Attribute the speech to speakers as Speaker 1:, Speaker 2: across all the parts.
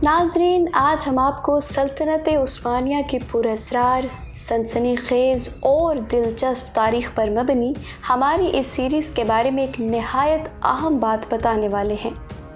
Speaker 1: ناظرین، آج ہم آپ کو سلطنت عثمانیہ کی پراسرار، سنسنی خیز اور دلچسپ تاریخ پر مبنی ہماری اس سیریز کے بارے میں ایک نہایت اہم بات بتانے والے ہیں۔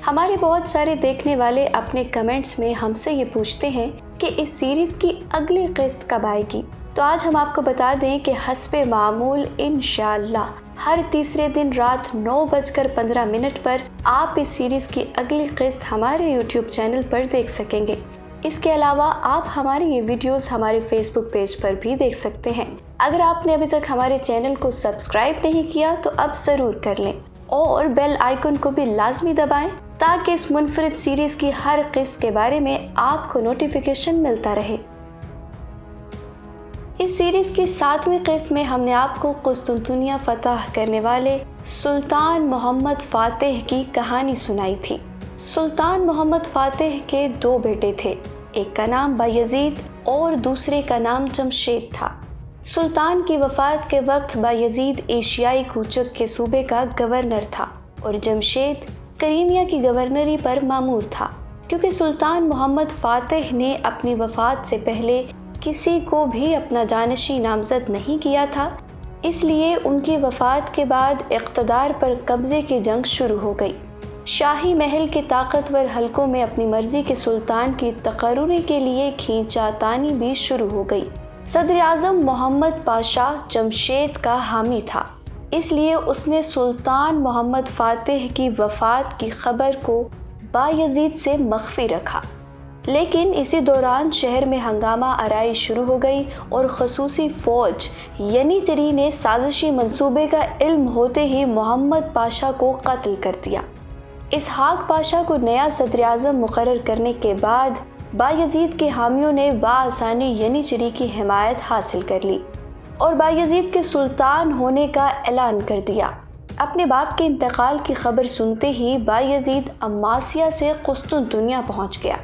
Speaker 1: ہمارے بہت سارے دیکھنے والے اپنے کمنٹس میں ہم سے یہ پوچھتے ہیں کہ اس سیریز کی اگلی قسط کب آئے گی، تو آج ہم آپ کو بتا دیں کہ حسب معمول انشاءاللہ ہر تیسرے دن رات 9:15 پر آپ اس سیریز کی اگلی قسط ہمارے یوٹیوب چینل پر دیکھ سکیں گے۔ اس کے علاوہ آپ ہماری یہ ویڈیوز ہمارے فیس بک پیج پر بھی دیکھ سکتے ہیں۔ اگر آپ نے ابھی تک ہمارے چینل کو سبسکرائب نہیں کیا تو اب ضرور کر لیں اور بیل آئیکن کو بھی لازمی دبائیں تاکہ اس منفرد سیریز کی ہر قسط کے بارے میں آپ کو نوٹیفیکیشن ملتا رہے۔ اس سیریز کی 7ویں قسط میں ہم نے آپ کو قسطنطنیہ فتح کرنے والے سلطان محمد فاتح کی کہانی سنائی تھی۔ سلطان محمد فاتح کے 2 بیٹے تھے، ایک کا نام بایزید اور دوسرے کا نام جمشید تھا۔ سلطان کی وفات کے وقت بایزید ایشیائی کوچک کے صوبے کا گورنر تھا اور جمشید کریمیا کی گورنری پر مامور تھا۔ کیونکہ سلطان محمد فاتح نے اپنی وفات سے پہلے کسی کو بھی اپنا جانشین نامزد نہیں کیا تھا، اس لیے ان کی وفات کے بعد اقتدار پر قبضے کی جنگ شروع ہو گئی۔ شاہی محل کے طاقتور حلقوں میں اپنی مرضی کے سلطان کی تقرری کے لیے کھینچا تانی بھی شروع ہو گئی۔ صدر اعظم محمد پاشا جمشید کا حامی تھا، اس لیے اس نے سلطان محمد فاتح کی وفات کی خبر کو بایزید سے مخفی رکھا، لیکن اسی دوران شہر میں ہنگامہ آرائی شروع ہو گئی اور خصوصی فوج ینیچری نے سازشی منصوبے کا علم ہوتے ہی محمد پاشا کو قتل کر دیا۔ اسحاق پاشا کو نیا صدر اعظم مقرر کرنے کے بعد بایزید کے حامیوں نے بآسانی ینیچری کی حمایت حاصل کر لی اور بایزید کے سلطان ہونے کا اعلان کر دیا۔ اپنے باپ کے انتقال کی خبر سنتے ہی بایزید عماسیہ سے قسطنطنیہ پہنچ گیا،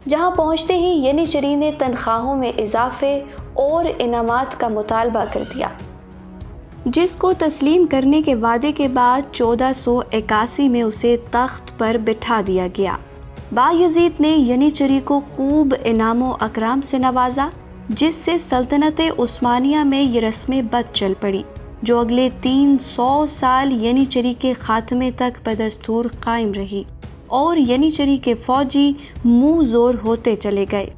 Speaker 1: جہاں پہنچتے ہی ینیچری نے تنخواہوں میں اضافے اور انعامات کا مطالبہ کر دیا، جس کو تسلیم کرنے کے وعدے کے بعد 1481 میں اسے تخت پر بٹھا دیا گیا۔ بایزید نے ینیچری کو خوب انعام و اکرام سے نوازا، جس سے سلطنت عثمانیہ میں یہ رسم بد چل پڑی، جو اگلے 300 سال ینیچری کے خاتمے تک بدستور قائم رہی اور ینیچری کے فوجی منہ زور ہوتے چلے گئے۔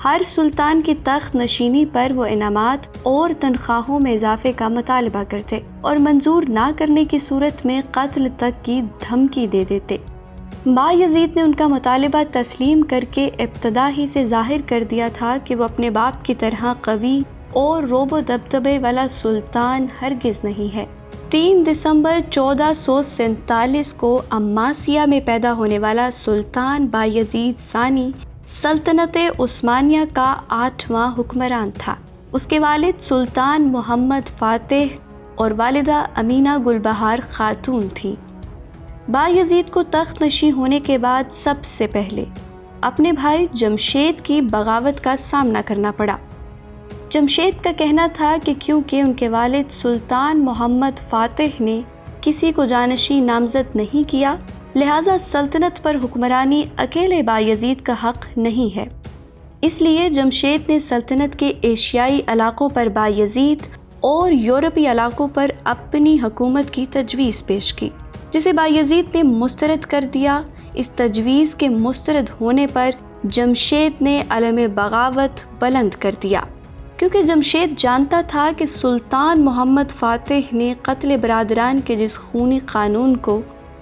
Speaker 1: ہر سلطان کی تخت نشینی پر وہ انعامات اور تنخواہوں میں اضافے کا مطالبہ کرتے اور منظور نہ کرنے کی صورت میں قتل تک کی دھمکی دے دیتے۔ بایزید نے ان کا مطالبہ تسلیم کر کے ابتدا ہی سے ظاہر کر دیا تھا کہ وہ اپنے باپ کی طرح قوی اور روب و دبدبے والا سلطان ہرگز نہیں ہے۔ 3 دسمبر 1447 کو عماسیہ میں پیدا ہونے والا سلطان بایزید ثانی سلطنت عثمانیہ کا 8واں حکمران تھا۔ اس کے والد سلطان محمد فاتح اور والدہ امینہ گلبہار خاتون تھیں۔ بایزید کو تخت نشین ہونے کے بعد سب سے پہلے اپنے بھائی جمشید کی بغاوت کا سامنا کرنا پڑا۔ جمشید کا کہنا تھا کہ کیونکہ ان کے والد سلطان محمد فاتح نے کسی کو جانشین نامزد نہیں کیا، لہٰذا سلطنت پر حکمرانی اکیلے بایزید کا حق نہیں ہے۔ اس لیے جمشید نے سلطنت کے ایشیائی علاقوں پر بایزید اور یورپی علاقوں پر اپنی حکومت کی تجویز پیش کی، جسے بایزید نے مسترد کر دیا۔ اس تجویز کے مسترد ہونے پر جمشید نے علم بغاوت بلند کر دیا، کیونکہ جمشید جانتا تھا کہ سلطان محمد فاتح نے قتل برادران کے جس خونی قانون کو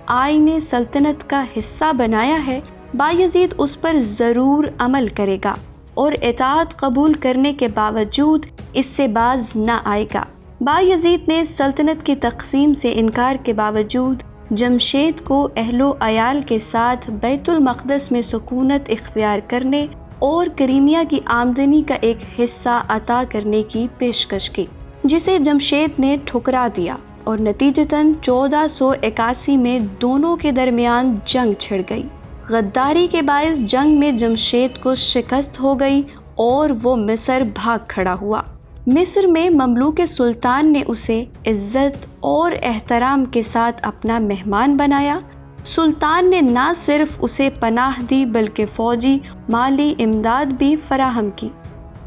Speaker 1: آئین سلطنت کا حصہ بنایا ہے، بایزید اس پر ضرور عمل کرے گا اور اطاعت قبول کرنے کے باوجود اس سے باز نہ آئے گا۔ بایزید نے سلطنت کی تقسیم سے انکار کے باوجود جمشید کو اہل و عیال کے ساتھ بیت المقدس میں سکونت اختیار کرنے اور کریمیا کی آمدنی کا ایک حصہ عطا کرنے کی پیشکش کی، جسے جمشید نے ٹھکرا دیا اور نتیجتاً 1481 میں دونوں کے درمیان جنگ چھڑ گئی۔ غداری کے باعث جنگ میں جمشید کو شکست ہو گئی اور وہ مصر بھاگ کھڑا ہوا۔ مصر میں مملوک سلطان نے اسے عزت اور احترام کے ساتھ اپنا مہمان بنایا سلطان نے نہ صرف اسے پناہ دی بلکہ فوجی مالی امداد بھی فراہم کی،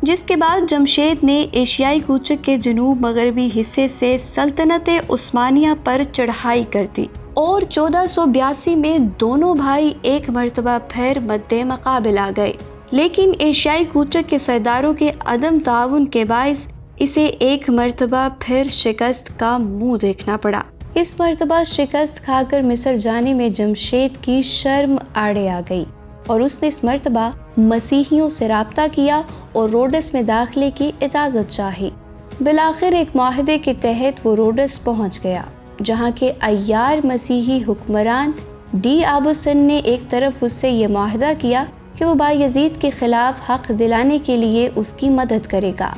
Speaker 1: جس کے بعد جمشید نے ایشیائی کوچک کے جنوب مغربی حصے سے سلطنت عثمانیہ پر چڑھائی کر دی، اور 1482 میں دونوں بھائی ایک مرتبہ پھر مد مقابل آ گئے، لیکن ایشیائی کوچک کے سرداروں کے عدم تعاون کے باعث اسے ایک مرتبہ پھر شکست کا منہ دیکھنا پڑا۔ اس مرتبہ شکست کھا کر مصر جانے میں جمشید کی شرم آڑے آ گئی، اور اس نے اس مرتبہ مسیحیوں سے رابطہ کیا اور روڈس میں داخلے کی اجازت چاہی۔ بالآخر ایک معاہدے کے تحت وہ روڈس پہنچ گیا، جہاں کے عیار مسیحی حکمران ڈی آبوسن نے ایک طرف اس سے یہ معاہدہ کیا کہ وہ بایزید کے خلاف حق دلانے کے لیے اس کی مدد کرے گا،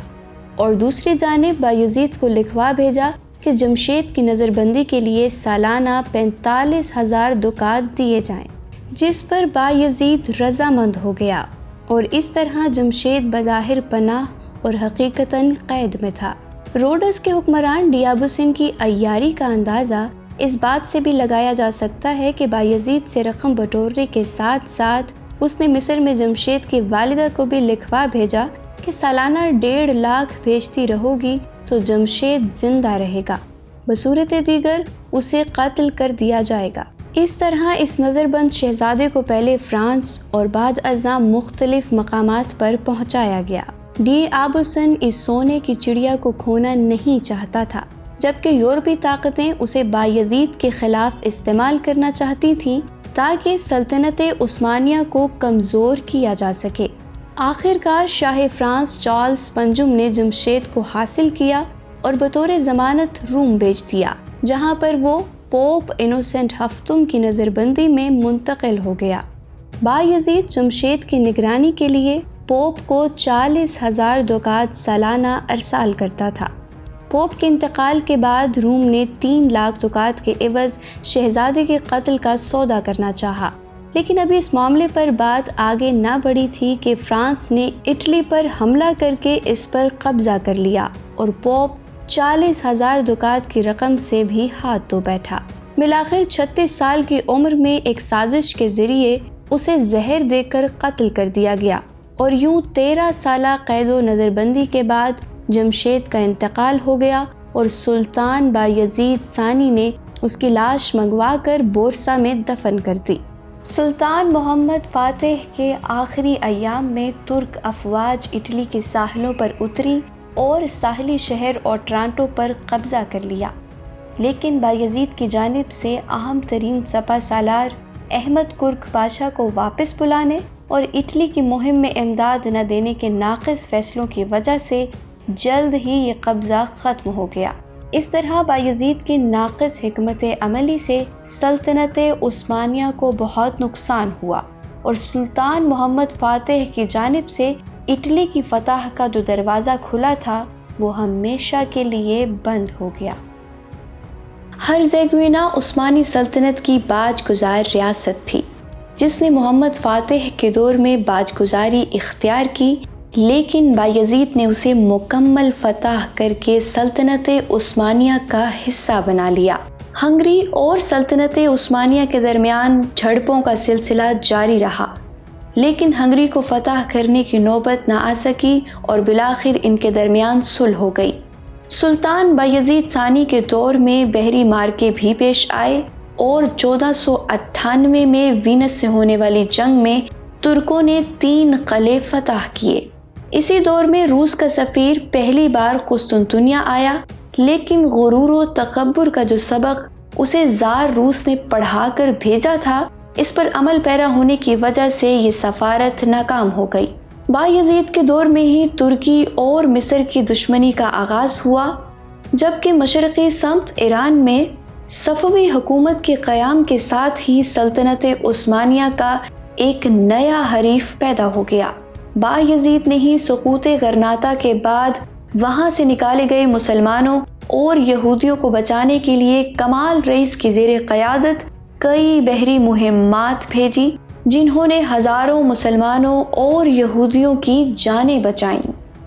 Speaker 1: اور دوسری جانب بایزید کو لکھوا بھیجا کہ جمشید کی نظر بندی کے لیے سالانہ 45,000 دکات دیے جائیں، جس پر بایزید رضامند ہو گیا، اور اس طرح جمشید بظاہر پناہ اور حقیقتاً قید میں تھا۔ روڈس کے حکمران ڈیابوسن کی عیاری کا اندازہ اس بات سے بھی لگایا جا سکتا ہے کہ بایزید سے رقم بٹورنے کے ساتھ ساتھ اس نے مصر میں جمشید کی والدہ کو بھی لکھوا بھیجا کہ سالانہ 1.5 لاکھ بھیجتی رہو گی تو جمشید زندہ رہے گا، بصورت دیگر اسے قتل کر دیا جائے گا۔ اس طرح اس نظر بند شہزادے کو پہلے فرانس اور بعد ازاں مختلف مقامات پر پہنچایا گیا۔ ڈی آبوسن اس سونے کی چڑیا کو کھونا نہیں چاہتا تھا، جبکہ یورپی طاقتیں اسے بایزید کے خلاف استعمال کرنا چاہتی تھیں تاکہ سلطنت عثمانیہ کو کمزور کیا جا سکے۔ آخر کار شاہ فرانس چارلز پنجم نے جمشید کو حاصل کیا اور بطور ضمانت روم بھیج دیا، جہاں پر وہ پوپ انوسنٹ ہفتم کی نظر بندی میں منتقل ہو گیا۔ بایزید جمشید کی نگرانی کے لیے پوپ کو 40,000 دکات سالانہ ارسال کرتا تھا۔ پوپ کے انتقال کے بعد روم نے 3 لاکھ دکات کے عوض شہزادے کے قتل کا سودا کرنا چاہا، لیکن ابھی اس معاملے پر بات آگے نہ بڑھی تھی کہ فرانس نے اٹلی پر حملہ کر کے اس پر قبضہ کر لیا، اور پوپ 40,000 دکات کی رقم سے بھی ہاتھ دھو بیٹھا۔ بالآخر 36 سال کی عمر میں ایک سازش کے ذریعے اسے زہر دے کر قتل کر دیا گیا، اور یوں 13 سالہ قید و نظر بندی کے بعد جمشید کا انتقال ہو گیا، اور سلطان بایزید ثانی نے اس کی لاش منگوا کر بورسا میں دفن کر دی۔ سلطان محمد فاتح کے آخری ایام میں ترک افواج اٹلی کے ساحلوں پر اتری اور ساحلی شہر اوٹرانٹو پر قبضہ کر لیا، لیکن بایزید کی جانب سے اہم ترین سپہ سالار احمد کرک پاشا کو واپس بلانے اور اٹلی کی مہم میں امداد نہ دینے کے ناقص فیصلوں کی وجہ سے جلد ہی یہ قبضہ ختم ہو گیا۔ اس طرح بایزید کی ناقص حکمت عملی سے سلطنت عثمانیہ کو بہت نقصان ہوا، اور سلطان محمد فاتح کی جانب سے اٹلی کی فتح کا جو دروازہ کھلا تھا وہ ہمیشہ کے لیے بند ہو گیا۔ ہرزیگوینا عثمانی سلطنت کی باج گزار ریاست تھی، جس نے محمد فاتح کے دور میں باج گزاری اختیار کی، لیکن بایزید نے اسے مکمل فتح کر کے سلطنت عثمانیہ کا حصہ بنا لیا۔ ہنگری اور سلطنت عثمانیہ کے درمیان جھڑپوں کا سلسلہ جاری رہا، لیکن ہنگری کو فتح کرنے کی نوبت نہ آ سکی اور بالآخر ان کے درمیان صلح ہو گئی۔ سلطان بایزید ثانی کے دور میں بحری مارکے بھی پیش آئے، اور 1498 میں وینس سے ہونے والی جنگ میں ترکوں نے 3 قلعے فتح کیے۔ اسی دور میں روس کا سفیر پہلی بار قسطنطنیہ آیا، لیکن غرور و تکبر کا جو سبق اسے زار روس نے پڑھا کر بھیجا تھا، اس پر عمل پیرا ہونے کی وجہ سے یہ سفارت ناکام ہو گئی۔ بایزید کے دور میں ہی ترکی اور مصر کی دشمنی کا آغاز ہوا، جبکہ مشرقی سمت ایران میں صفوی حکومت کے قیام کے ساتھ ہی سلطنت عثمانیہ کا ایک نیا حریف پیدا ہو گیا۔ بایزید نے ہی سقوط غرناطہ کے بعد وہاں سے نکالے گئے مسلمانوں اور یہودیوں کو بچانے کے لیے کمال رئیس کی زیر قیادت کئی بحری مہمات بھیجی، جنہوں نے ہزاروں مسلمانوں اور یہودیوں کی جانیں بچائیں۔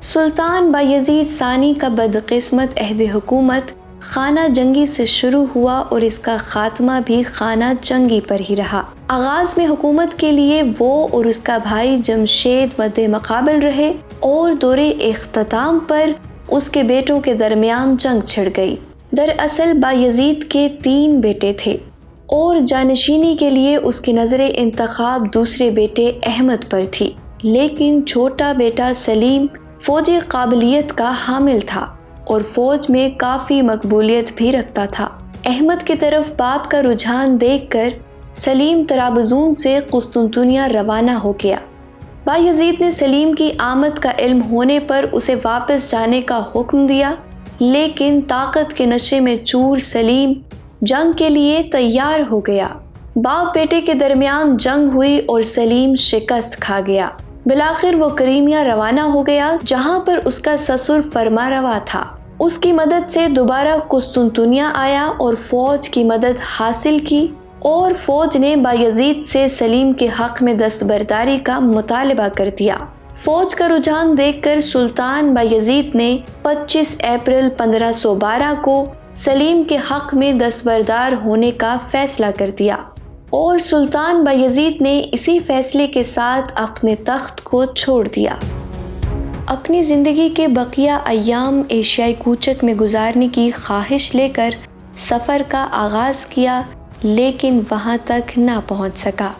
Speaker 1: سلطان بایزید ثانی کا بدقسمت عہد حکومت خانہ جنگی سے شروع ہوا اور اس کا خاتمہ بھی خانہ جنگی پر ہی رہا۔ آغاز میں حکومت کے لیے وہ اور اس کا بھائی جمشید مد مقابل رہے اور دورے اختتام پر اس کے بیٹوں کے درمیان جنگ چھڑ گئی۔ دراصل بایزید کے 3 بیٹے تھے اور جانشینی کے لیے اس کی نظر انتخاب دوسرے بیٹے احمد پر تھی، لیکن چھوٹا بیٹا سلیم فوجی قابلیت کا حامل تھا اور فوج میں کافی مقبولیت بھی رکھتا تھا۔ احمد کی طرف باپ کا رجحان دیکھ کر سلیم طرابزون سے قسطنطنیہ روانہ ہو گیا۔ بایزید نے سلیم کی آمد کا علم ہونے پر اسے واپس جانے کا حکم دیا، لیکن طاقت کے نشے میں چور سلیم جنگ کے لیے تیار ہو گیا۔ باپ بیٹے کے درمیان جنگ ہوئی اور سلیم شکست کھا گیا۔ بالآخر وہ کریمیا روانہ ہو گیا، جہاں پر اس کا سسر فرما روا تھا۔ اس کی مدد سے دوبارہ قسطنطنیہ آیا اور فوج کی مدد حاصل کی، اور فوج نے بایزید سے سلیم کے حق میں دستبرداری کا مطالبہ کر دیا۔ فوج کا رجحان دیکھ کر سلطان بایزید نے 25 اپریل 1512 کو سلیم کے حق میں دستبردار ہونے کا فیصلہ کر دیا، اور سلطان بایزید نے اسی فیصلے کے ساتھ اپنے تخت کو چھوڑ دیا۔ اپنی زندگی کے بقیہ ایام ایشیائی کوچک میں گزارنے کی خواہش لے کر سفر کا آغاز کیا، لیکن وہاں تک نہ پہنچ سکا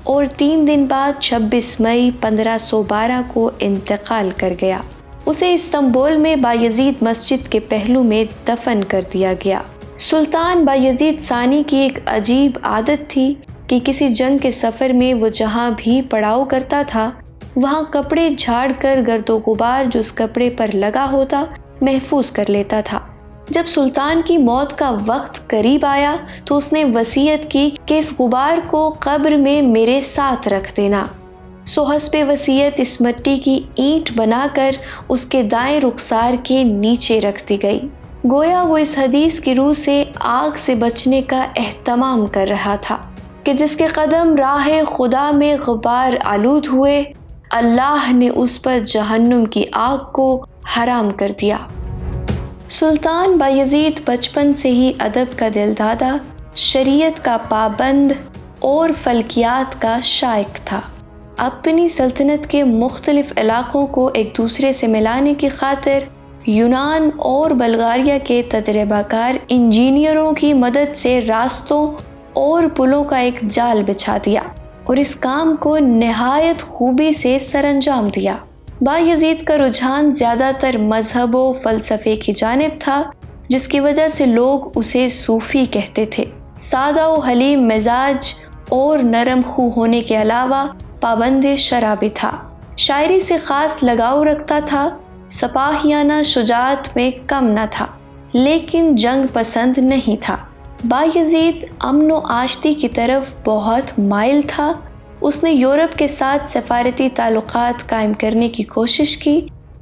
Speaker 1: اور 3 دن بعد 26 مئی 1512 کو انتقال کر گیا۔ اسے استنبول میں بایزید مسجد کے پہلو میں دفن کر دیا گیا۔ سلطان بایزید ثانی کی ایک عجیب عادت تھی کہ کسی جنگ کے سفر میں وہ جہاں بھی پڑاؤ کرتا تھا، وہاں کپڑے جھاڑ کر گرد و غبار جو اس کپڑے پر لگا ہوتا محفوظ کر لیتا تھا۔ جب سلطان کی موت کا وقت قریب آیا تو اس نے وصیت کی کہ اس غبار کو قبر میں میرے ساتھ رکھ دینا۔ سو حسب وصیت اس مٹی کی اینٹ بنا کر اس کے دائیں رخسار کے نیچے رکھ دی گئی۔ گویا وہ اس حدیث کی روح سے آگ سے بچنے کا اہتمام کر رہا تھا کہ جس کے قدم راہ خدا میں غبار آلود ہوئے، اللہ نے اس پر جہنم کی آگ کو حرام کر دیا۔ سلطان بایزید بچپن سے ہی ادب کا دل دادا، شریعت کا پابند اور فلکیات کا شائق تھا۔ اپنی سلطنت کے مختلف علاقوں کو ایک دوسرے سے ملانے کی خاطر یونان اور بلغاریہ کے تجربہ کار انجینئروں کی مدد سے راستوں اور پلوں کا ایک جال بچھا دیا اور اس کام کو نہایت خوبی سے سر انجام دیا۔ بایزید کا رجحان زیادہ تر مذہب و فلسفے کی جانب تھا، جس کی وجہ سے لوگ اسے صوفی کہتے تھے۔ سادہ و حلیم مزاج اور نرم خو ہونے کے علاوہ پابند شرابی تھا۔ شاعری سے خاص لگاؤ رکھتا تھا، سپاہیانہ شجاعت میں کم نہ تھا، لیکن جنگ پسند نہیں تھا۔ بایزید امن و آشتی کی طرف بہت مائل تھا۔ اس نے یورپ کے ساتھ سفارتی تعلقات قائم کرنے کی کوشش کی۔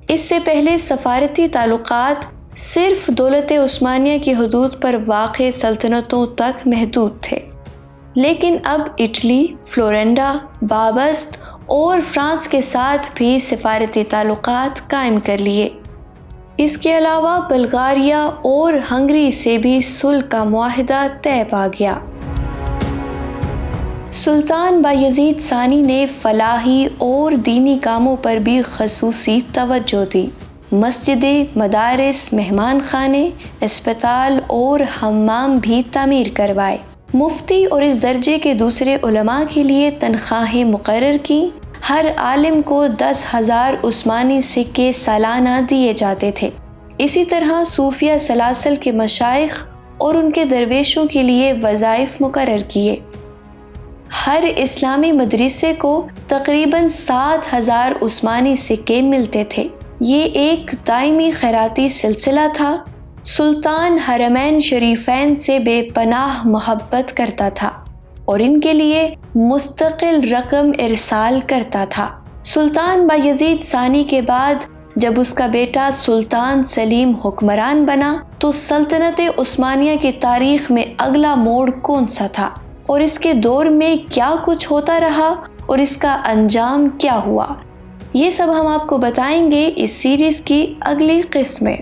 Speaker 1: اس سے پہلے سفارتی تعلقات صرف دولت عثمانیہ کی حدود پر واقع سلطنتوں تک محدود تھے، لیکن اب اٹلی، فلورنڈا، بابست اور فرانس کے ساتھ بھی سفارتی تعلقات قائم کر لیے۔ اس کے علاوہ بلغاریہ اور ہنگری سے بھی صلح کا معاہدہ طے پا گیا۔ سلطان بایزید ثانی نے فلاحی اور دینی کاموں پر بھی خصوصی توجہ دی۔ مسجدیں، مدارس، مہمان خانے، اسپتال اور حمام بھی تعمیر کروائے۔ مفتی اور اس درجے کے دوسرے علماء کے لیے تنخواہیں مقرر کی۔ ہر عالم کو 10,000 عثمانی سکے سالانہ دیے جاتے تھے۔ اسی طرح صوفیہ سلاسل کے مشائخ اور ان کے درویشوں کے لیے وظائف مقرر کیے۔ ہر اسلامی مدرسے کو تقریباً 7,000 عثمانی سکے ملتے تھے۔ یہ ایک دائمی خیراتی سلسلہ تھا۔ سلطان حرمین شریفین سے بے پناہ محبت کرتا تھا اور ان کے لیے مستقل رقم ارسال کرتا تھا۔ سلطان بایزید ثانی کے بعد جب اس کا بیٹا سلطان سلیم حکمران بنا تو سلطنت عثمانیہ کی تاریخ میں اگلا موڑ کون سا تھا اور اس کے دور میں کیا کچھ ہوتا رہا اور اس کا انجام کیا ہوا، یہ سب ہم آپ کو بتائیں گے اس سیریز کی اگلی قسط میں۔